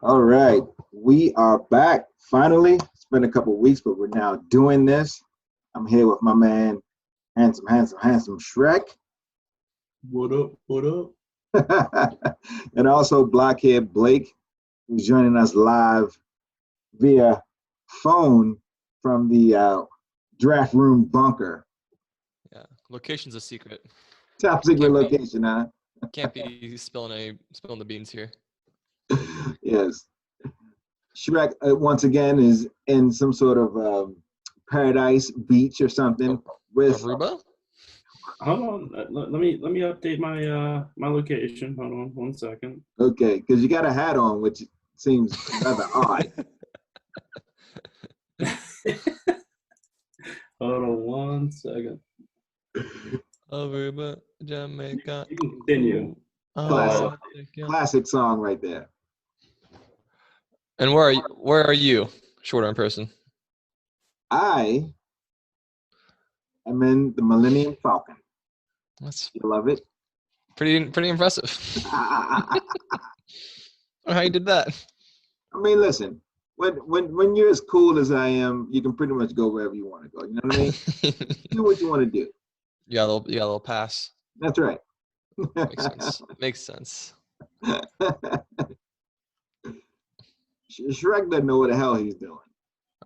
All right, we are back finally. It's been a couple weeks, but we're now doing this. I'm here with my man, handsome Shrek, What up? What up? and also Blockhead Blake, who's joining us live via phone from the draft room bunker. Yeah, location's a secret. Top secret location, huh? Can't be spilling the beans here. Yes. Shrek, once again, is in some sort of paradise beach or something with Aruba. Hold on. Let me update my my location. Hold on 1 second. Okay, because you got a hat on, which seems rather odd. Hold on 1 second. Aruba, Jamaica. You can continue. Classic song right there. And where are you? Shorter in person. I am in the Millennium Falcon. That's You love it? pretty impressive. I How you did that? mean, listen, when you're as cool as I am, you can pretty much go wherever you want to go. You know what I mean? Do what you want to do. You got a little pass. That's right. Makes sense. Makes sense. Shrek doesn't know what the hell he's doing.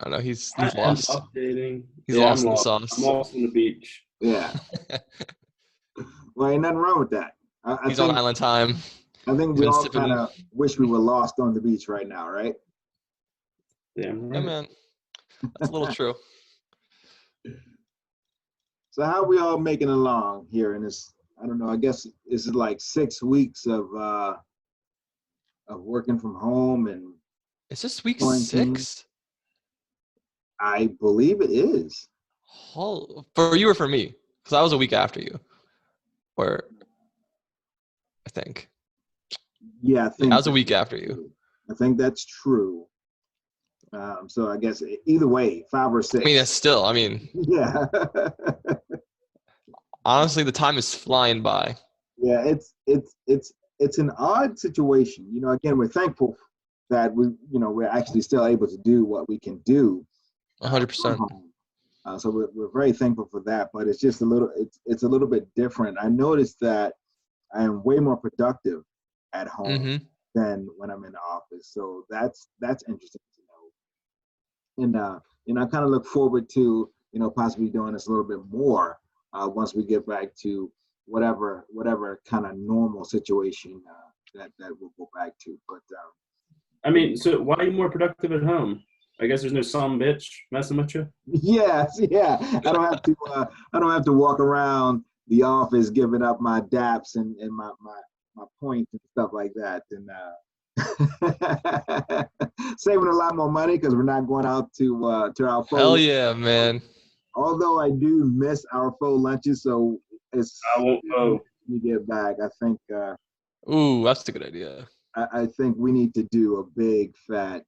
I don't know. He's I am lost. updating. He's Yeah, lost I'm in the lost. sauce. I'm lost on the beach. Yeah. Well, ain't nothing wrong with that. I He's think, on island time. I think He's we been all sipping. kind of wish we were lost on the beach right now, right? Damn Yeah, right. man. That's a little true. So how are we all making along here in this? I don't know. I guess this is like 6 weeks of working from home, and Is this week Quarantine. 6? I believe it is. For you or for me? Because I was a week after you. Or I think. Yeah, I think I was a week after you. I think that's true. So I guess either way, 5 or 6. I mean, it's still. I mean, yeah, honestly, the time is flying by. yeah. It's an odd situation. You know, again, we're thankful that we're actually still able to do what we can do. 100%. So we're very thankful for that. But it's just it's a little bit different. I noticed that I am way more productive at home than when I'm in the office. So that's interesting to know. And I kind of look forward to possibly doing this a little bit more once we get back to whatever kind of normal situation that we'll go back to. But I mean, so why are you more productive at home? I guess there's no some bitch messing with you. yeah. I don't have to walk around the office giving up my daps and my points and stuff like that. And saving a lot more money because we're not going out to our faux. Hell yeah, man. Although I do miss our faux lunches, so it's I won't go. when you get back. I think Ooh, that's a good idea. I think we need to do a big fat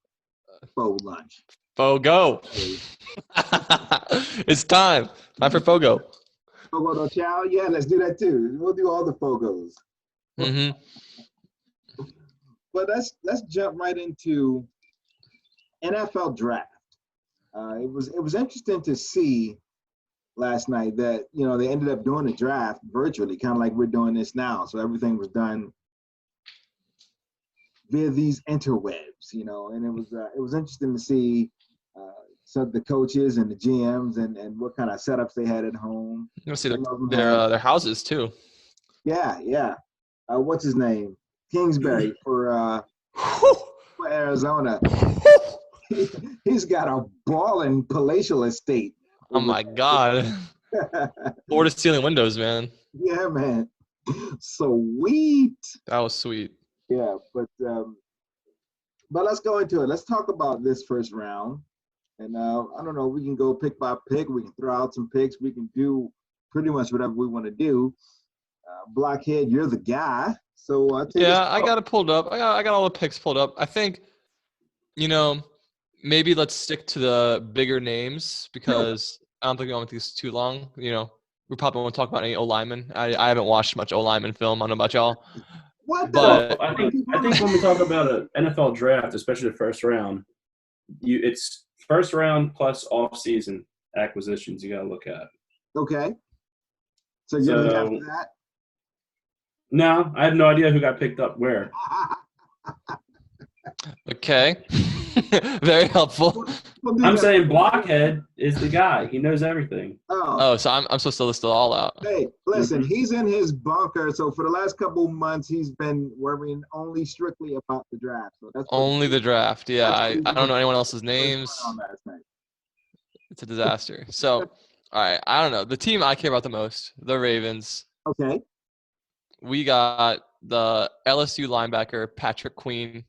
faux lunch. Fogo. It's time. Time for Fogo. Fogo do Chow? Yeah, let's do that too. We'll do all the Fogos. But let's jump right into NFL draft. It was interesting to see last night that they ended up doing the draft virtually, kind of like we're doing this now. So everything was done via these interwebs, and it was interesting to see some of the coaches and the GMs and what kind of setups they had at home. You'll see their houses too. Yeah. What's his name? Kingsbury for Arizona. He's got a ballin' palatial estate. Oh my God. Floor to ceiling windows, man. Yeah, man. Sweet. That was sweet. Yeah, but let's go into it. Let's talk about this first round. And I don't know, we can go pick by pick. We can throw out some picks. We can do pretty much whatever we want to do. Blockhead, you're the guy. So I got it pulled up. I got all the picks pulled up. I think, maybe let's stick to the bigger names because I don't think we want to do this too long. We probably won't talk about any O-linemen. I haven't watched much O-lineman film. I don't know about y'all. What? But I think when we talk about an NFL draft, especially the first round, it's first round plus off-season acquisitions you got to look at. Okay. So you have that? No, I have no idea who got picked up where. okay, very helpful. I'm saying Blockhead is the guy. He knows everything. Oh, so I'm supposed to list it all out. Hey, listen, he's in his bunker. So for the last couple of months, he's been worrying only strictly about the draft. So that's only the draft. Yeah, I don't know anyone else's names. It's a disaster. So, all right, I don't know. The team I care about the most, the Ravens. Okay. We got the LSU linebacker, Patrick Queen.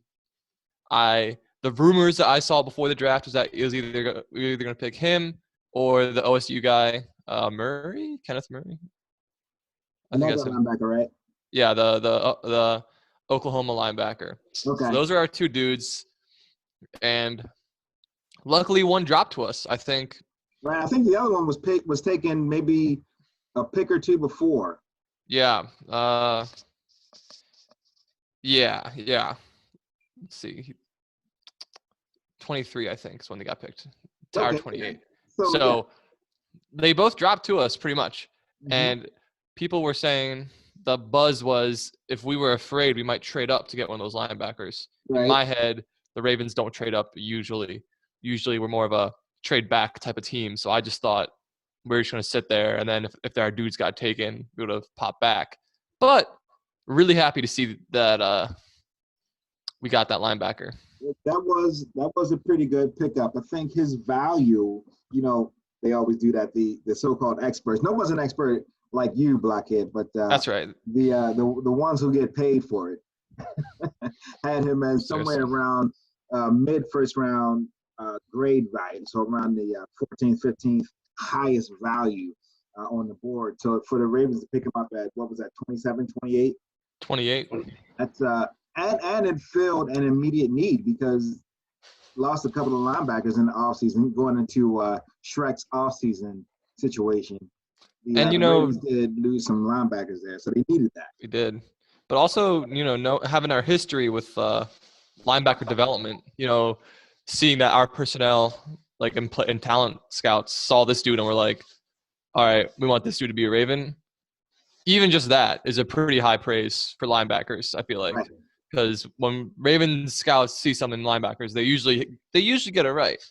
The rumors that I saw before the draft was that we were either going to pick him or the OSU guy, Kenneth Murray. I think that's him. Linebacker, right? Yeah, the Oklahoma linebacker. Okay. So those are our two dudes, and luckily one dropped to us. I think. Right. I think the other one was taken maybe a pick or two before. Yeah. Yeah. Let's see. 23, I think, is when they got picked. To our 28. So they both dropped to us pretty much. Mm-hmm. And people were saying the buzz was if we were afraid, we might trade up to get one of those linebackers. Right. In my head, the Ravens don't trade up usually. Usually we're more of a trade back type of team. So I just thought we're just going to sit there. And then if our dudes got taken, we would have popped back. But really happy to see that we got that linebacker. That was a pretty good pickup. I think his value, they always do that. The so-called experts. No one's an expert like you, Blockhead, but that's right. The ones who get paid for it had him as somewhere around mid first round grade value, so around the 14th, 15th highest value on the board. So for the Ravens to pick him up at what was that, 27, 28? 28. That's and it filled an immediate need because lost a couple of linebackers in the offseason going into Shrek's offseason situation. And the Ravens did lose some linebackers there, so they needed that. We did. But also, having our history with linebacker development, seeing that our personnel, like in talent scouts, saw this dude and were like, all right, we want this dude to be a Raven. Even just that is a pretty high praise for linebackers, I feel like. Right. Because when Raven scouts see something in linebackers, they usually get it right.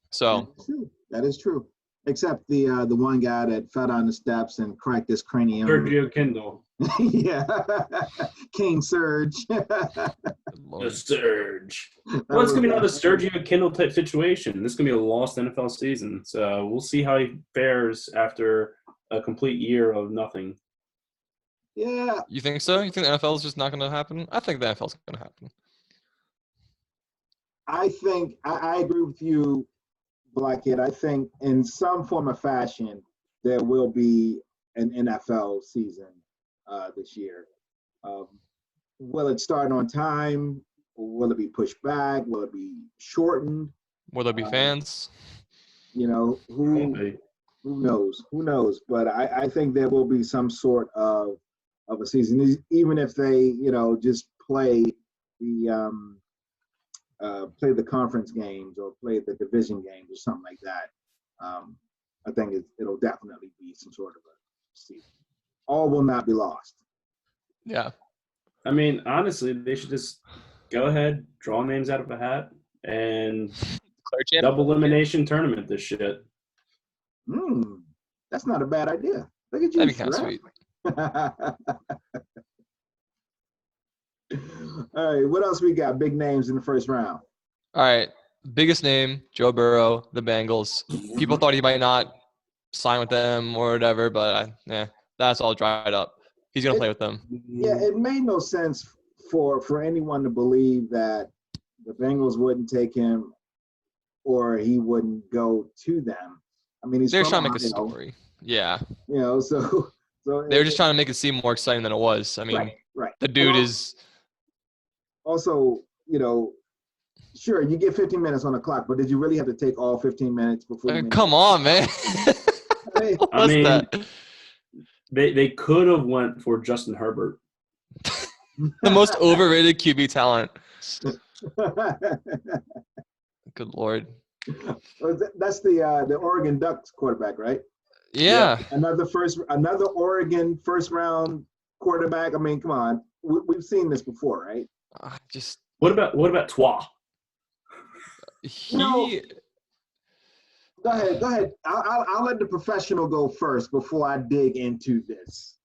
So that is true. Except the one guy that fell down the steps and cracked his cranium. Sergio Kindle. Yeah, King Surge. The Surge. Well, it's gonna be another Sergio Kindle type situation. This is gonna be a lost NFL season. So we'll see how he fares after a complete year of nothing. Yeah. You think so? You think the NFL is just not going to happen? I think the NFL is going to happen. I think I agree with you, Blockhead. I think in some form or fashion there will be an NFL season this year. Will it start on time? Will it be pushed back? Will it be shortened? Will there be fans? Who knows? Who knows? But I think there will be some sort of a season, even if they, just play the conference games or play the division games or something like that. I think it'll definitely be some sort of a season. All will not be lost. Yeah. I mean, honestly, they should just go ahead, draw names out of a hat, and double elimination tournament this shit. That's not a bad idea. Look at you. That'd be kind of sweet. All right, what else we got? Big names in the first round. All right, biggest name, Joe Burrow, the Bengals. People thought he might not sign with them or whatever, but that's all dried up. He's gonna play with them. Yeah, it made no sense for anyone to believe that the Bengals wouldn't take him or he wouldn't go to them. I mean, they're trying to make a story. Yeah. So they were just trying to make it seem more exciting than it was. I mean, right. The dude is also, sure, you get 15 minutes on the clock, but did you really have to take all 15 minutes before? Come on, man. I mean, they could have went for Justin Herbert. The most overrated QB talent. Good Lord. That's the Oregon Ducks quarterback, right? Yeah. Another Oregon first round quarterback. I mean, come on, we've seen this before, right? What about Twa? Go ahead. I'll let the professional go first before I dig into this.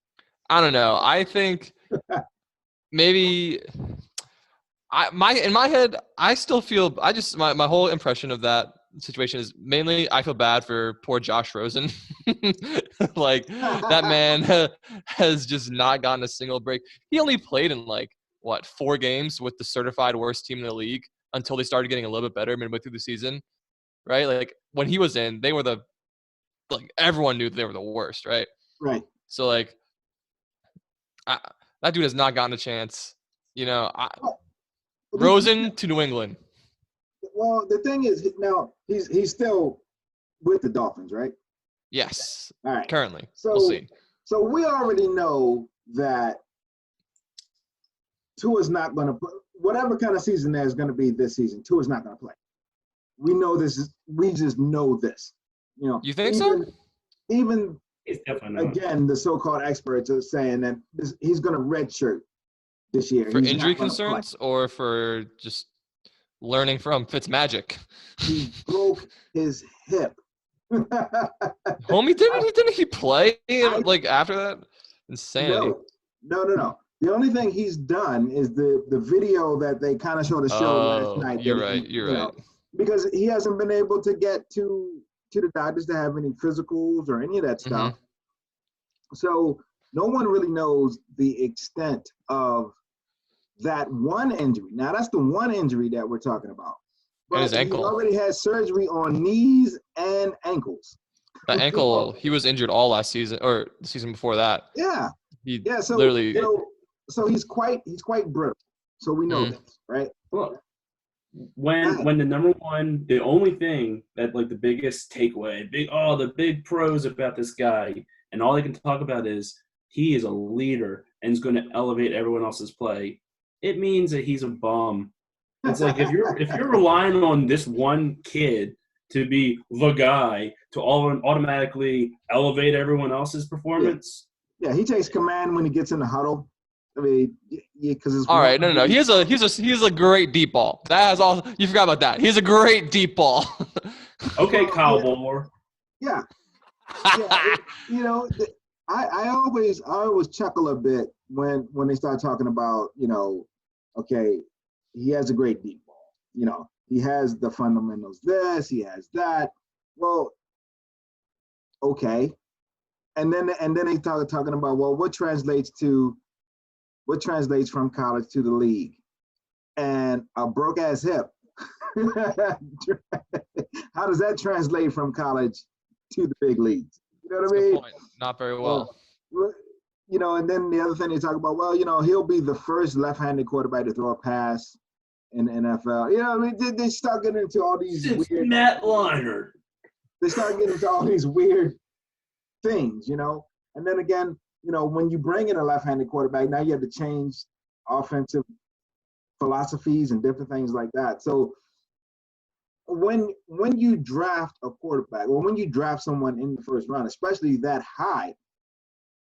I don't know. I think maybe in my head, I still feel my whole impression of that situation is mainly I feel bad for poor Josh Rosen. Like that man has just not gotten a single break. He only played in 4 games with the certified worst team in the league until they started getting a little bit better midway through the season, right? Like when he was in, they were everyone knew they were the worst, right? Right. So that dude has not gotten a chance. Rosen to New England. Well, the thing is, now he's still with the Dolphins, right? Yes. All right. Currently. So we'll see. So we already know that Tua's not going to play. Whatever kind of season there's going to be this season, Tua's not going to play. We know this. We just know this. You think so? Even again, the so-called experts are saying that he's going to redshirt this year. For injury concerns or for just learning from Fitzmagic? He broke his hip. Homie, didn't he play after that? Insanity. No. The only thing he's done is the video that they kind of showed the show last night. You're right. Because he hasn't been able to get to the doctors to have any physicals or any of that stuff. Mm-hmm. So no one really knows the extent of that one injury. Now, that's the one injury that we're talking about. But his ankle. He already had surgery on knees and ankles. The ankle, he was injured all last season or the season before that. Yeah. So literally. So he's quite brittle. So we know this, right? Look, when the number one, the only thing that the biggest takeaway, the big pros about this guy, and all they can talk about is he is a leader and is going to elevate everyone else's play. It means that he's a bum. It's like if you're relying on this one kid to be the guy to automatically elevate everyone else's performance. Yeah, he takes command when he gets in the huddle. I mean, because it's all right. No. He's a great deep ball. That has all. You forgot about that. He's a great deep ball. Okay, Kyle Bowler. Yeah. I always chuckle a bit when they start talking about okay, he has a great deep ball. He has the fundamentals. This, he has that. Well, okay. And then they talking about what translates from college to the league, and a broke ass hip. How does that translate from college to the big leagues? You know what I mean? Good point. Not very well. And then the other thing they talk about, he'll be the first left-handed quarterback to throw a pass in the NFL. They start getting into all these weird Matt Leinart. They start getting into all these weird things, And then again, when you bring in a left-handed quarterback, now you have to change offensive philosophies and different things like that. So when you draft a quarterback or when you draft someone in the first round, especially that high,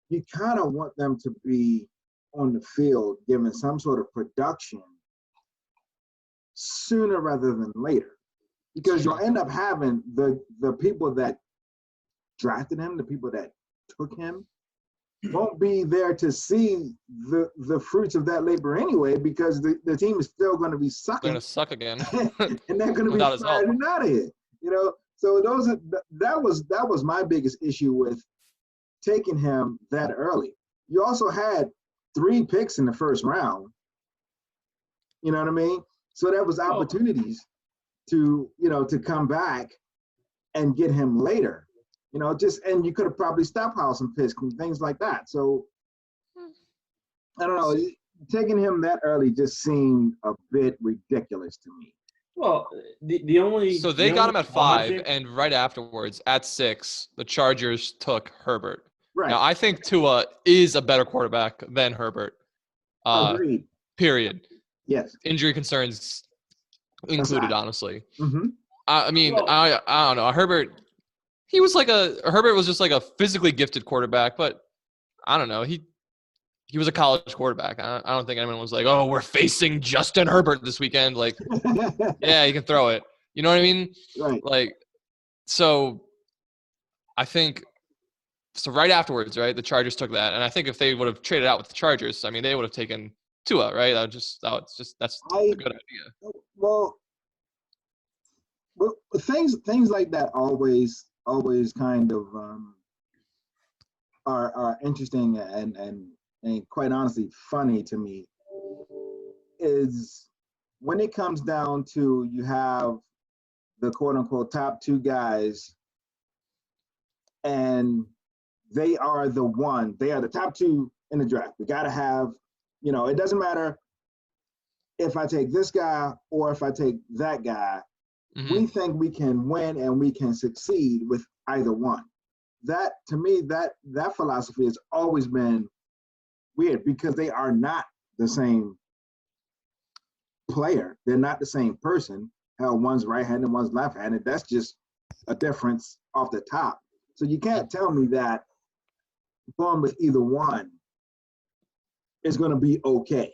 you kind of want them to be on the field giving some sort of production sooner rather than later, because you'll end up having the people that drafted him, the people that took him, won't be there to see the fruits of that labor anyway, because the team is still going to be sucking. They're going to suck again. And they're going to be sliding out of here. So that was my biggest issue with taking him that early. You also had 3 picks in the first round. You know what I mean? So there was opportunities to come back and get him later. And you could have probably stockpiled some picks and things like that. So I don't know. Taking him that early just seemed a bit ridiculous to me. Well, the only so they got him at 5, and right afterwards at 6, the Chargers took Herbert. Right. Now I think Tua is a better quarterback than Herbert. Agreed. Period. Yes. Injury concerns included, honestly. Mm-hmm. I mean, I don't know. Herbert was just like a physically gifted quarterback, but I don't know. He was a college quarterback. I don't think anyone was like, oh, we're facing Justin Herbert this weekend. Like, yeah, he can throw it. You know what I mean? Right. Like, so I think so. Right afterwards, right, the Chargers took that, and I think if they would have traded out with the Chargers, I mean, they would have taken Tua, right? That's a good idea. Well, things like that always kind of are interesting and quite honestly funny to me. Is when it comes down to you have the quote unquote top two guys, and they are the top two in the draft. We got to have, it doesn't matter if I take this guy or if I take that guy. Mm-hmm. We think we can win and we can succeed with either one. That, to me, that philosophy has always been weird because they are not the same player. They're not the same person. Hell, one's right-handed, one's left-handed. That's just a difference off the top. So you can't tell me that going with either one is going to be okay.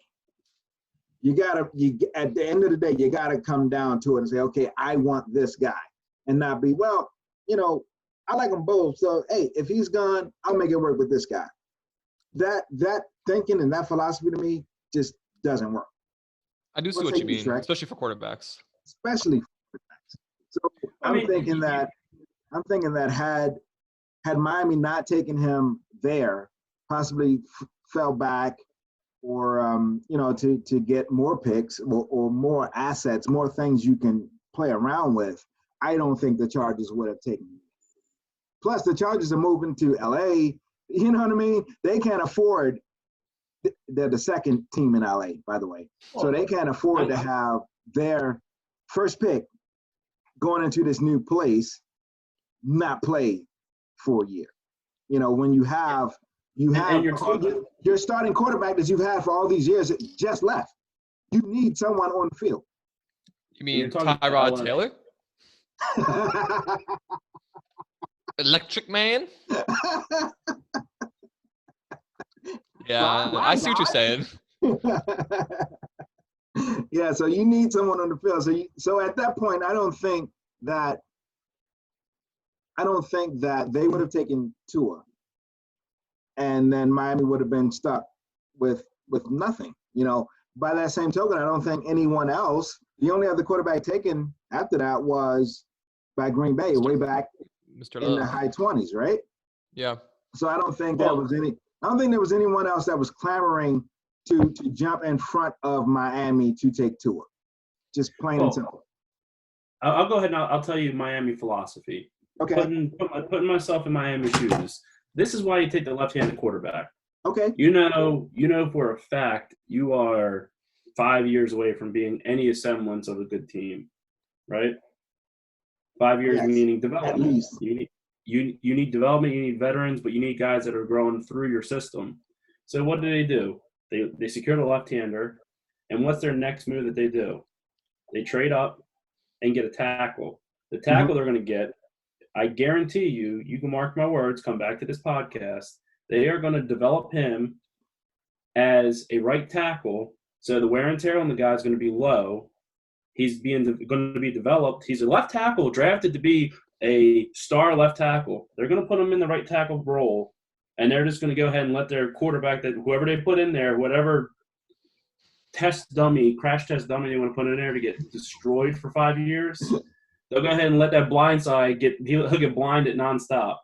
At the end of the day, you gotta come down to it and say, okay, I want this guy, and not be, well, I like them both. So hey, if he's gone, I'll make it work with this guy. That thinking and that philosophy to me just doesn't work. I do see what you mean, especially for quarterbacks. Especially for quarterbacks. So I'm thinking that had Miami not taken him there, possibly fell back, or to get more picks or more assets, more things you can play around with, I don't think the Chargers would have taken him. Plus, the Chargers are moving to LA. You know what I mean? They can't afford. They're the second team in LA, by the way, so they can't afford to have their first pick going into this new place not play for a year. When you have your starting quarterback that you've had for all these years just left. You need someone on the field. You mean Tyrod Taylor? Electric Man? Yeah, I see what you're saying. Yeah, so you need someone on the field. So at that point, I don't think that they would have taken Tua. And then Miami would have been stuck with nothing. By that same token, I don't think anyone else, the only other quarterback taken after that was by Green Bay way back in the high 20s, right? Yeah. So I don't think there was anyone else that was clamoring to jump in front of Miami to take Tua. Just plain and simple. I'll go ahead and I'll tell you Miami philosophy. Okay. Putting myself in Miami's shoes. This is why you take the left-handed quarterback. Okay. You know for a fact you are 5 years away from being any semblance of a good team, right? 5 years meaning development. At least. You need development. You need veterans, but you need guys that are growing through your system. So what do? They secure the left-hander, and what's their next move that they do? They trade up and get a tackle. The tackle they're going to get, I guarantee you can mark my words, come back to this podcast, they are going to develop him as a right tackle, so the wear and tear on the guy is going to be low. He's going to be developed. He's a left tackle drafted to be a star left tackle. They're going to put him in the right tackle role, and they're just going to go ahead and let their quarterback, that whoever they put in there, whatever crash test dummy they want to put in there to get destroyed for 5 years, they'll go ahead and let that blind side he'll get blinded nonstop.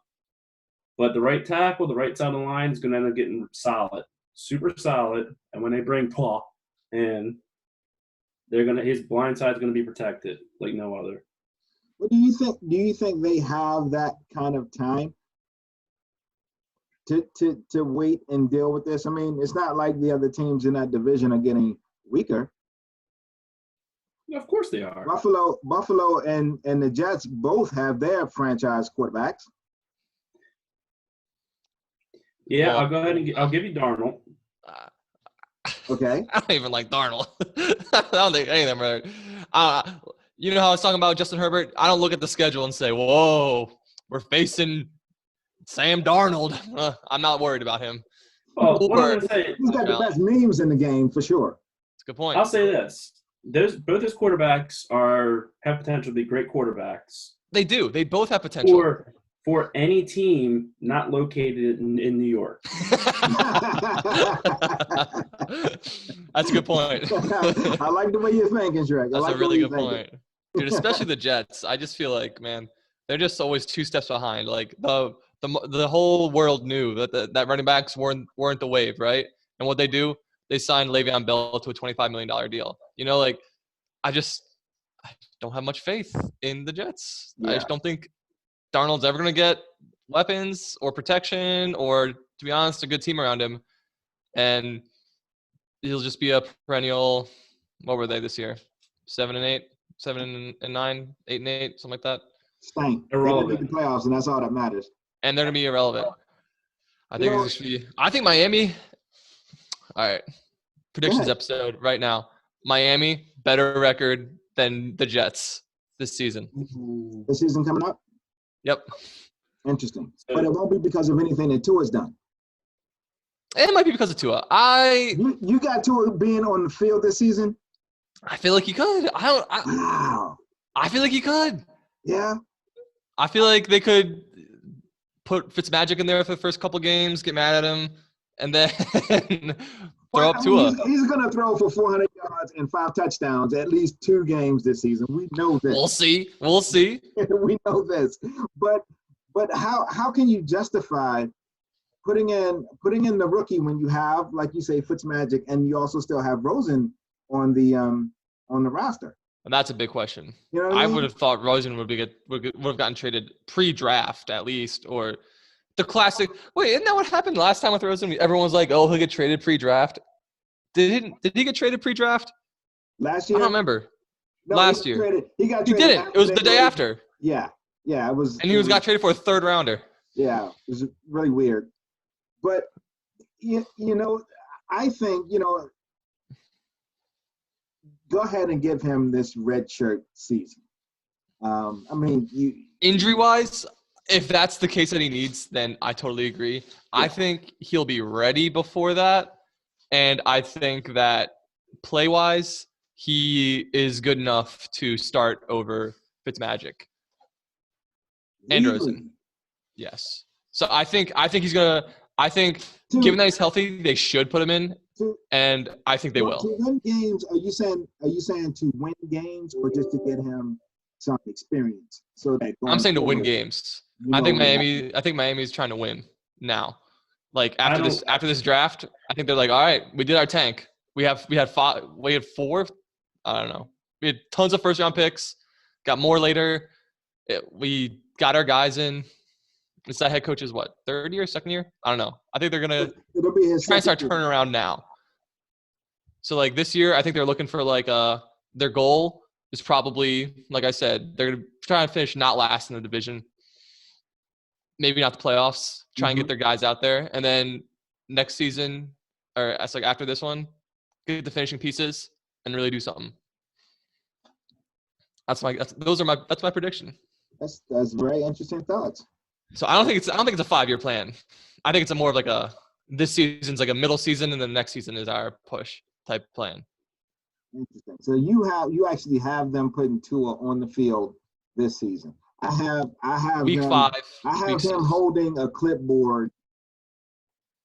But the right tackle, the right side of the line is going to end up getting solid, super solid. And when they bring Paul in, his blind side is going to be protected like no other. What do you think? Do you think they have that kind of time to wait and deal with this? I mean, it's not like the other teams in that division are getting weaker. Yeah, of course they are. Buffalo and the Jets both have their franchise quarterbacks. Yeah, I'll go ahead and I'll give you Darnold. Okay. I don't even like Darnold. I don't think any of them are. You know how I was talking about Justin Herbert? I don't look at the schedule and say, whoa, we're facing Sam Darnold. I'm not worried about him. Well, what I'm going to say, he's got the best memes in the game for sure. That's a good point. I'll say this: both those quarterbacks have potential to be great quarterbacks. They do. They both have potential for any team not located in New York. That's a good point. I like the way you're thinking, Shrek. That's a really good point, dude. Especially the Jets. I just feel like, man, they're just always 2 steps behind. Like the whole world knew that running backs weren't the wave, right? And what they do, they signed Le'Veon Bell to a $25 million deal. You know, like I don't have much faith in the Jets. Yeah. I just don't think Darnold's ever going to get weapons or protection or, to be honest, a good team around him. And he'll just be a perennial, what were they this year? 7-8, 7-9, 8-8, something like that. Stank. Irrelevant. They're going to the playoffs, and that's all that matters. And they're going to be irrelevant. I think Miami. All right. Predictions episode right now. Miami, better record than the Jets this season. This season coming up? Yep. Interesting. But it won't be because of anything that Tua's done. It might be because of Tua. You got Tua being on the field this season? I feel like he could. Wow. I feel like he could. Yeah. I feel like they could put Fitzmagic in there for the first couple games, get mad at him, and then throw up Tua. He's going to throw for 400 yards and 5 touchdowns at least 2 games this season. We know this. We'll see. We know this. But how can you justify putting in the rookie when you have, like you say, Fitzmagic, and you also still have Rosen on the roster? And that's a big question. You know I would have thought Rosen would have gotten traded pre-draft at least, or the classic. Wait, isn't that what happened last time with Rosen? Everyone was like, "Oh, he'll get traded pre-draft." Did he get traded pre-draft? Last year? I don't remember. No, last year. He got traded. He didn't. It was the day after. Yeah, it was. And he got traded for a 3rd rounder. Yeah, it was really weird. But you know, I think go ahead and give him this red shirt season. Injury-wise, if that's the case that he needs, then I totally agree. Yeah. I think he'll be ready before that, and I think that play-wise, he is good enough to start over Fitzmagic and Rosen. Yes. So I think he's gonna. I think, given that he's healthy, they should put him in, and I think they will. To win games, are you saying to win games or just to get him some experience? I'm saying to win games. I think Miami's trying to win now. Like after this draft, I think they're like, all right, we did our tank. We had 4. I don't know. We had tons of 1st-round picks. Got more later. We got our guys in. It's that head coach's 3rd year, 2nd year? I don't know. I think they're gonna try and start turning around now. So like this year, I think they're looking for their goal is probably, like I said, they're gonna try to finish not last in the division. Maybe not the playoffs. Try and get their guys out there, and then next season, or that's like after this one, get the finishing pieces and really do something. That's my prediction. That's very interesting thoughts. So I don't think it's a 5-year plan. I think it's more of this season's like a middle season, and then the next season is our push type plan. Interesting. So you actually have them putting Tua on the field this season. I have week 5. I have him holding a clipboard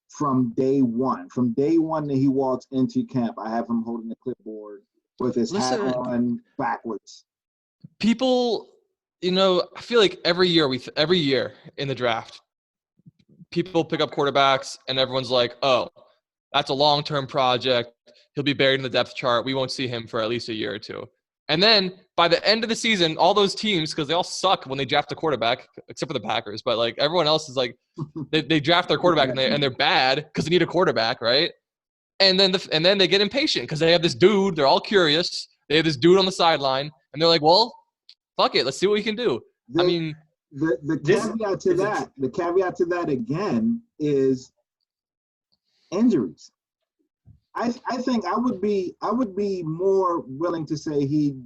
from day one. From day one that he walks into camp, I have him holding a clipboard with his hat on backwards. People. I feel like every year in the draft, people pick up quarterbacks and everyone's like, oh, that's a long-term project. He'll be buried in the depth chart. We won't see him for at least a year or 2. And then by the end of the season, all those teams, because they all suck when they draft a quarterback, except for the Packers, but like everyone else is like, they draft their quarterback and they're bad because they need a quarterback, right? And then they get impatient because they have this dude. They're all curious. They have this dude on the sideline, and they're like, well, fuck it, let's see what we can do. The caveat to that again is injuries. I think I would be more willing to say he'd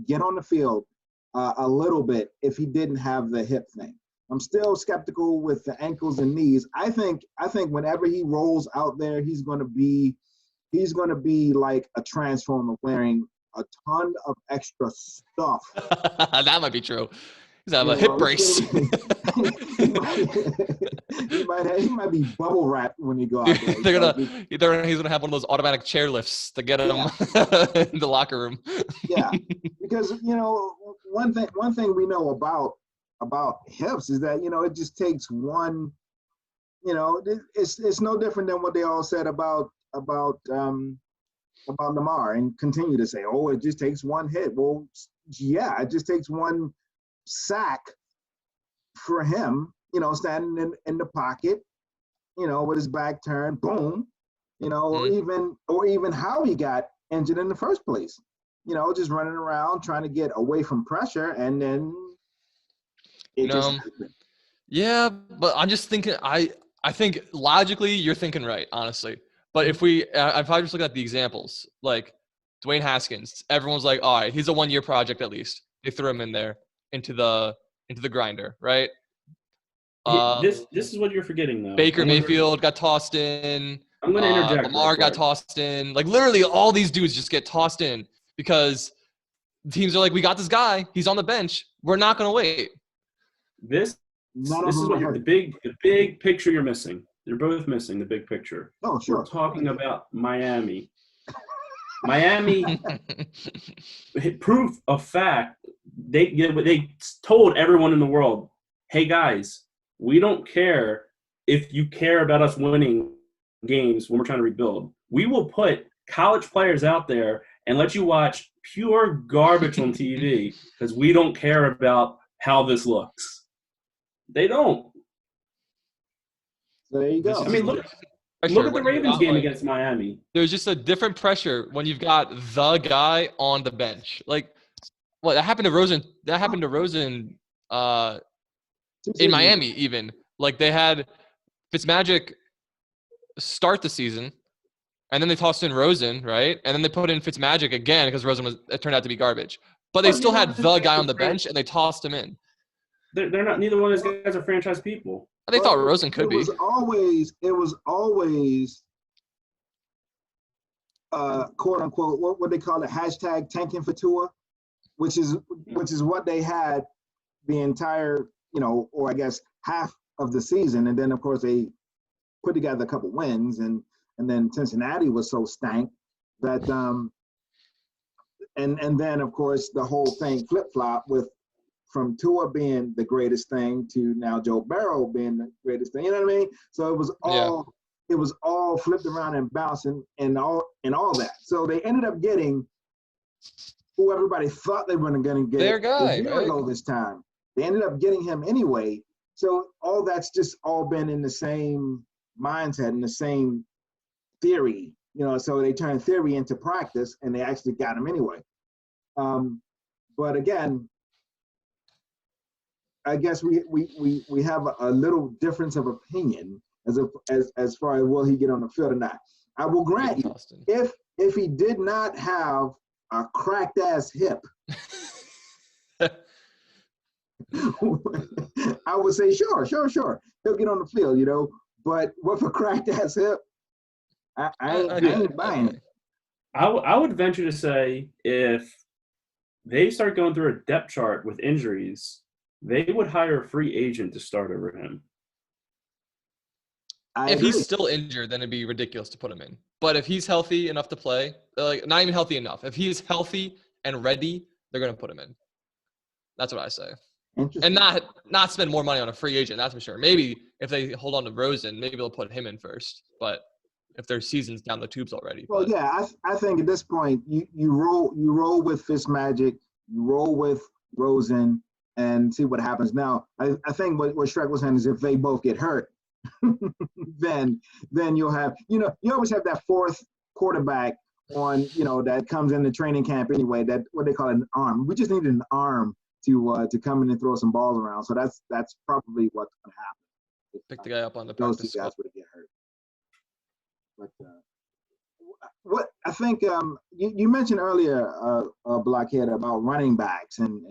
get on the field a little bit if he didn't have the hip thing. I'm still skeptical with the ankles and knees. I think whenever he rolls out there, he's going to be like a transformer wearing a ton of extra stuff. That might be true. He's have a hip brace. He might be bubble wrapped when you go out there. He's gonna have one of those automatic chair lifts to get him in the locker room. Yeah, because one thing we know about hips is that it just takes one. It's no different than what they all said about Lamar and continue to say, oh, it just takes one hit. Well, yeah, it just takes one sack for him, standing in the pocket, with his back turned, boom, or even how he got injured in the first place, just running around trying to get away from pressure, and then it just happened. Yeah, but I'm just thinking, I think logically you're thinking right, honestly. But if I just look at the examples, like Dwayne Haskins, everyone's like, all right, he's a 1-year project at least. They threw him in there into the grinder, right? This is what you're forgetting, though. Baker Mayfield got tossed in. I'm going to interject. Lamar got tossed in. Like literally, all these dudes just get tossed in because teams are like, we got this guy. He's on the bench. We're not going to wait. This is what the big picture you're missing. You're both missing the big picture. Oh, sure. We're talking about Miami. Miami, proof of fact, they told everyone in the world, hey, guys, we don't care if you care about us winning games when we're trying to rebuild. We will put college players out there and let you watch pure garbage on TV because we don't care about how this looks. They don't. So there you go. I mean, look at the Ravens game against Miami. There's just a different pressure when you've got the guy on the bench. Like, what that happened to Rosen. That happened to Rosen in Miami even. Like, they had Fitzmagic start the season, and then they tossed in Rosen, right? And then they put in Fitzmagic again because Rosen turned out to be garbage. But they still had the guy on the bench, and they tossed him in. They're not. Neither one of those guys are franchise people. They thought Rosen could be. It was always, quote unquote, what they call it, hashtag tanking for Tua, which is what they had the entire, or I guess half of the season, and then of course they put together a couple wins, and then Cincinnati was so stank that, and then of course the whole thing flip flop with. From Tua being the greatest thing to now Joe Burrow being the greatest thing, you know what I mean? So it was all flipped around and bouncing and all that. So they ended up getting who everybody thought they were going to get their guy a year ago this time. They ended up getting him anyway. So all that's just all been in the same mindset and the same theory, so they turned theory into practice and they actually got him anyway. But again, I guess we have a little difference of opinion as far as will he get on the field or not. I will grant you, if he did not have a cracked ass hip, I would say sure, he'll get on the field, But with a cracked ass hip, I ain't buying it. I would venture to say if they start going through a depth chart with injuries, they would hire a free agent to start over him. If he's still injured, then it'd be ridiculous to put him in. But if he's healthy enough to play, like not even healthy enough. If he's healthy and ready, they're going to put him in. That's what I say. And not spend more money on a free agent, that's for sure. Maybe if they hold on to Rosen, maybe they'll put him in first. But if their season's down the tubes already. Well, yeah, I think at this point you roll with Fitzmagic, you roll with Rosen, and see what happens. Now, I think what Shrek was saying is if they both get hurt, then you'll have, you always have that fourth quarterback on, that comes in the training camp anyway, that what they call an arm. We just needed an arm to come in and throw some balls around. So that's probably what's going to happen. Pick the guy up on the those practice two guys squad. would get hurt. But what I think you mentioned earlier, Blockhead, about running backs, and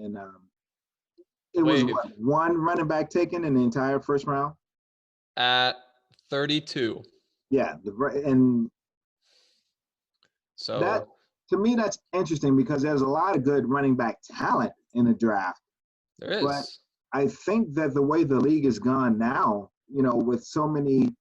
it was one running back taken in the entire first round at 32. Yeah, and so that, to me, that's interesting because there's a lot of good running back talent in the draft. There is. But I think that the way the league is gone now, with so many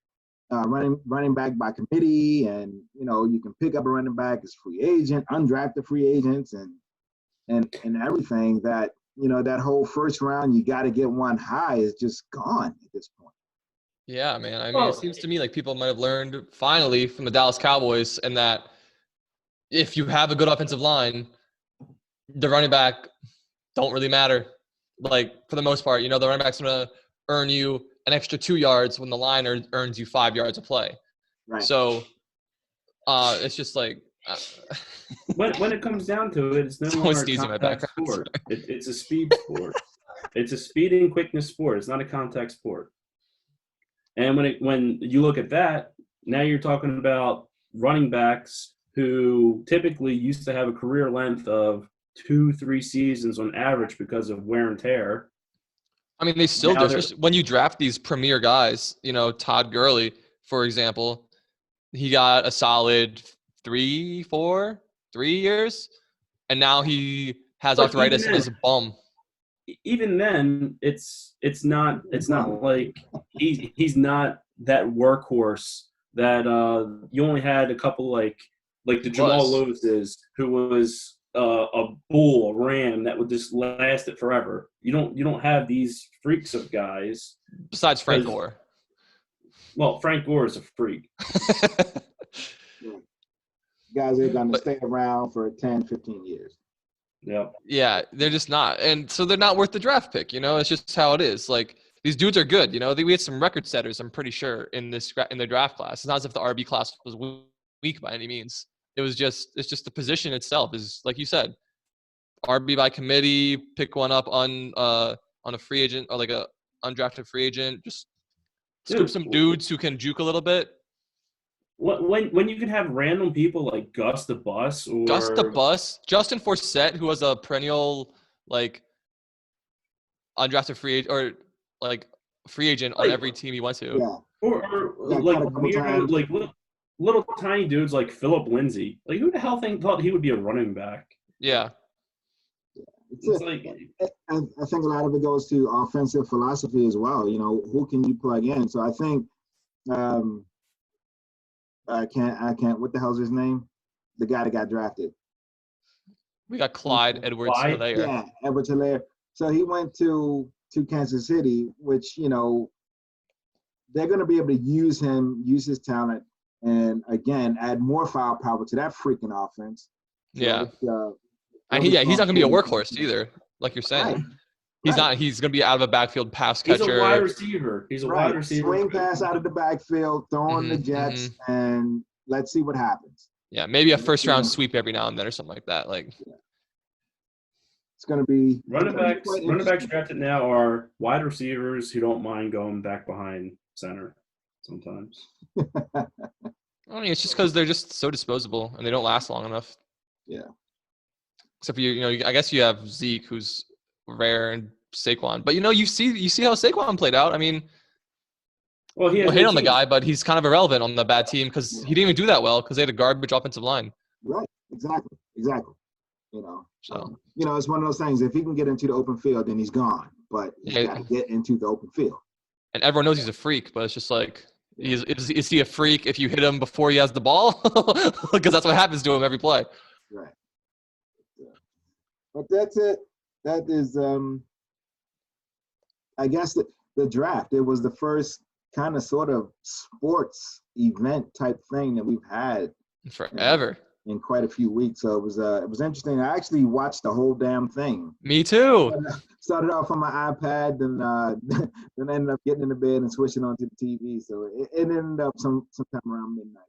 running back by committee, and you can pick up a running back as free agent, undrafted free agents, and everything, that that whole first round, you got to get one high, is just gone at this point. Yeah, man. I mean, it seems to me like people might have learned finally from the Dallas Cowboys, and that if you have a good offensive line, the running back don't really matter. Like, for the most part, the running back's going to earn you an extra 2 yards when the line earns you 5 yards of play. Right. So it's just like when it comes down to it, it's no longer a contact sport. It's a speed sport. It's a speed and quickness sport. It's not a contact sport. And when you look at that, now you're talking about running backs who typically used to have a career length of 2-3 seasons on average because of wear and tear. I mean, they still do. When you draft these premier guys, Todd Gurley, for example, he got a solid 3 years, and now he has arthritis in his bum. Even then, it's not like he's not that workhorse that you only had a couple like the Jamal Lewis's, who was a bull, a ram that would just last it forever. You don't have these freaks of guys besides Frank Gore. Well, Frank Gore is a freak. Guys are going to stay around for 10, 15 years. Yeah. Yeah, they're just not. And so they're not worth the draft pick, It's just how it is. Like, these dudes are good, We had some record setters, I'm pretty sure, in the draft class. It's not as if the RB class was weak by any means. It's just the position itself is, like you said, RB by committee, pick one up on a free agent or like a undrafted free agent, just scoop some dudes who can juke a little bit. When you can have random people like Gus the Bus, Justin Forsett, who was a perennial like undrafted free agent or like free agent on every team he went to. Yeah. Or like weird, like little tiny dudes like Philip Lindsay. Like, who the hell thought he would be a running back? Yeah. I think a lot of it goes to offensive philosophy as well. Who can you plug in? So I think I can't. What the hell's his name? The guy that got drafted. We got Clyde Edwards-Helaire. Yeah, Edwards-Helaire. So he went to Kansas City, which they're going to be able to use his talent, and again add more firepower to that freaking offense. Yeah. And he's not going to be a workhorse either, like you're saying. Right. He's not. He's going to be out of a backfield pass catcher. He's a wide receiver. He's a wide receiver. Swing pass out of the backfield, throwing the jets, and let's see what happens. Yeah, maybe a first-round sweep every now and then or something like that. Like, it's going to be running backs drafted now are wide receivers who don't mind going back behind center sometimes. I mean, it's just because they're just so disposable and they don't last long enough. Yeah. Except for I guess you have Zeke, who's rare, and Saquon. But you see how Saquon played out. I mean, well, he hate on the guy, but he's kind of irrelevant on the bad team because he didn't even do that well because they had a garbage offensive line. Right. Exactly. So it's one of those things. If he can get into the open field, then he's gone. But he's got to get into the open field. And everyone knows he's a freak, but it's just like, is he a freak if you hit him before he has the ball? Because that's what happens to him every play. Right. But that's it. That is, I guess, the draft. It was the first kind of sort of sports event type thing that we've had forever in quite a few weeks. So it was interesting. I actually watched the whole damn thing. Me too. Started off on my iPad, then ended up getting into bed and switching onto the TV. So it ended up sometime around midnight.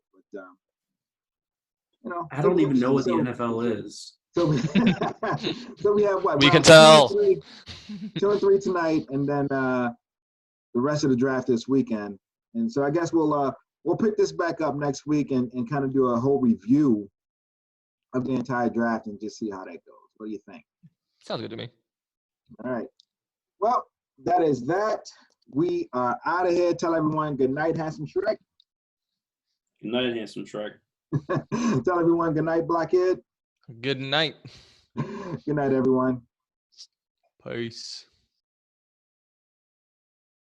But I don't even know what the NFL is. So we have what? We can tell. 2 and 3 tonight, and then the rest of the draft this weekend. And so I guess we'll we'll pick this back up next week and kind of do a whole review of the entire draft and just see how that goes. What do you think? Sounds good to me. All right. Well, that is that. We are out of here. Tell everyone good night, Handsome Shrek. Good night, Handsome Shrek. Tell everyone good night, Blockhead. Good night. Good night, everyone. Peace.